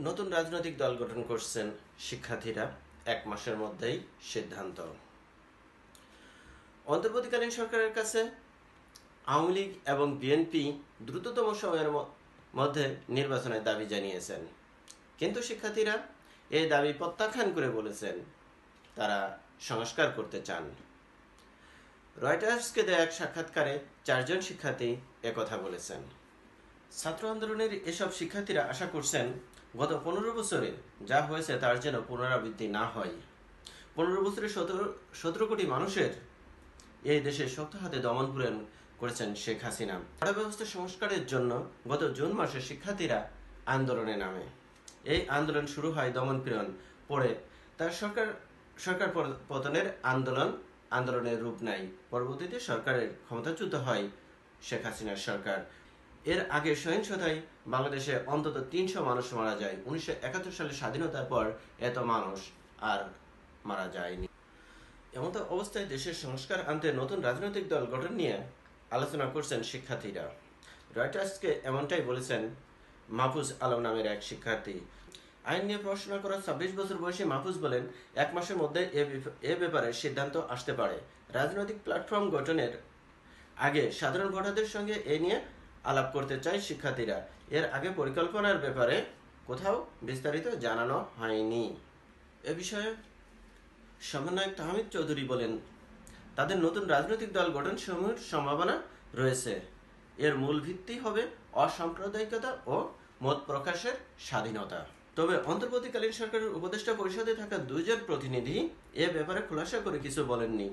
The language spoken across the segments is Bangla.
নতুন রাজনৈতিক দল গঠন করছেন শিক্ষার্থীরা, ১ মাসের মধ্যেই সিদ্ধান্ত। অন্তর্বর্তীকালীন সরকারের কাছে আওয়ামী লীগ এবং বিএনপি দ্রুততম সময়ের মধ্যে নির্বাচনের দাবি জানিয়েছেন, কিন্তু শিক্ষার্থীরা এই দাবি প্রত্যাখ্যান করে বলেছেন তারা সংস্কার করতে চান। রয়টার্সকে দেয়া এক সাক্ষাৎকারে ৪ জন শিক্ষার্থী একথা বলেছেন। ছাত্র আন্দোলনের এসব শিক্ষার্থীরা আশা করছেন গত ১৫ বছরে যা হয়েছে তার যেন পুনরাবৃত্তি না হয়। ১৫ বছরে ১৭ কোটি মানুষের এই দেশে শক্ত হাতে দমনপীড়ন করেছেন শেখ হাসিনা। পড়া ব্যবস্থা সংস্কারের জন্য গত জুন মাসে শিক্ষার্থীরা আন্দোলনে নামে। এই আন্দোলন শুরু হয় দমনপীড়ন পরে তার সরকার পতনের আন্দোলনের রূপ নেয়। পরবর্তীতে সরকারের ক্ষমতাচ্যুত হয় শেখ হাসিনার সরকার। এর আগে সহিংসতায় বাংলাদেশে অন্তত ৩০০ মানুষ মারা যায়। ১৯৭১ সালে স্বাধীনতার পর এত মানুষ আর মারা যায়নি। এমত অবস্থায় দেশের সংস্কার আনতে নতুন রাজনৈতিক দল গঠন নিয়ে আলোচনা করছেন শিক্ষার্থীরা। রয়টার্সকে এমনটাই বলেছেন মাহফুজ আলম নামের এক শিক্ষার্থী। আইন নিয়ে পড়াশোনা করা ২৬ বছর বয়সী মাহফুজ বলেন, ১ মাসের মধ্যে এ ব্যাপারে সিদ্ধান্ত আসতে পারে। রাজনৈতিক প্ল্যাটফর্ম গঠনের আগে সাধারণ ভোটারদের সঙ্গে এ নিয়ে আলাপ করতে চায় শিক্ষার্থীরা। এর আগে পরিকল্পনার ব্যাপারে কোথাও বিস্তারিত জানানো হয়নি। এ বিষয়ে সমন্বয়ক তাহমিদ চৌধুরী বলেন, তাদের নতুন রাজনৈতিক দল গঠন সমূহের সম্ভাবনা রয়েছে। এর মূল ভিত্তি হবে অসাম্প্রদায়িকতা ও মত প্রকাশের স্বাধীনতা। তবে অন্তর্বর্তীকালীন সরকারের উপদেষ্টা পরিষদে থাকা ২ জন প্রতিনিধি এ ব্যাপারে খোলাসা করে কিছু বলেননি।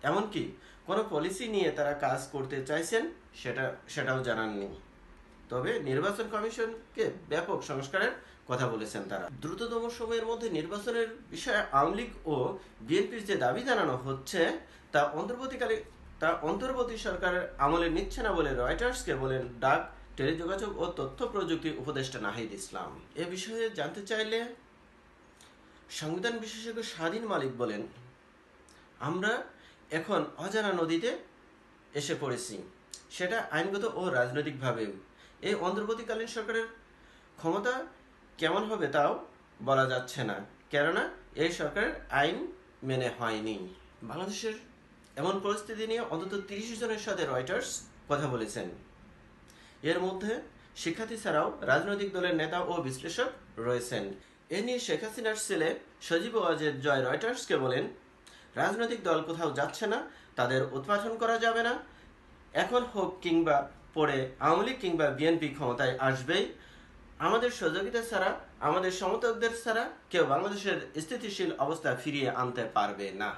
এমনকি কোনো পলিসি নিয়ে তারা কাজ করতে চাইছেন সেটাও জানাননি। তবে নির্বাচন কমিশনকে ব্যাপক সংস্কারের কথা বলেছেন তারা। দ্রুততম সময়ের মধ্যে নির্বাচনের বিষয়ে আওয়ামী লীগ ও বিএনপির যে দাবি জানানো হচ্ছে তা অন্তর্বর্তী সরকারের আমলে নিচ্ছে না বলে রয়টার্সকে বলেন ডাক, টেলিযোগাযোগ ও তথ্য প্রযুক্তি উপদেষ্টা নাহিদ ইসলাম। এ বিষয়ে জানতে চাইলে সংবিধান বিশেষজ্ঞ স্বাধীন মালিক বলেন, আমরা এখন অজানা নদীতে এসে পড়েছি, সেটা আইনগত ও রাজনৈতিকভাবেও। এই অন্তর্বর্তীকালীন সরকারের ক্ষমতা কেমন হবে তাও বলা যাচ্ছে না, কেননা এই সরকারের আইন মেনে হয়নি। বাংলাদেশের এমন পরিস্থিতি নিয়ে অন্তত ৩০ জনের সাথে রয়টার্স কথা বলেছেন। এর মধ্যে শিক্ষার্থী ছাড়াও রাজনৈতিক দলের নেতা ও বিশ্লেষক রয়েছেন। এ নিয়ে শেখ হাসিনার ছেলে সজীব ওয়াজেদ জয় রয়টার্সকে বলেন, রাজনৈতিক দল কোথাও যাচ্ছে না, তাদের উৎপাদন করা যাবে না। এখন হোক কিংবা পরে আওয়ামী লীগ কিংবা বিএনপি ক্ষমতায় আসবেই। আমাদের সহযোগিতা ছাড়া, আমাদের সমর্থকদের ছাড়া কেউ বাংলাদেশের স্থিতিশীল অবস্থা ফিরিয়ে আনতে পারবে না।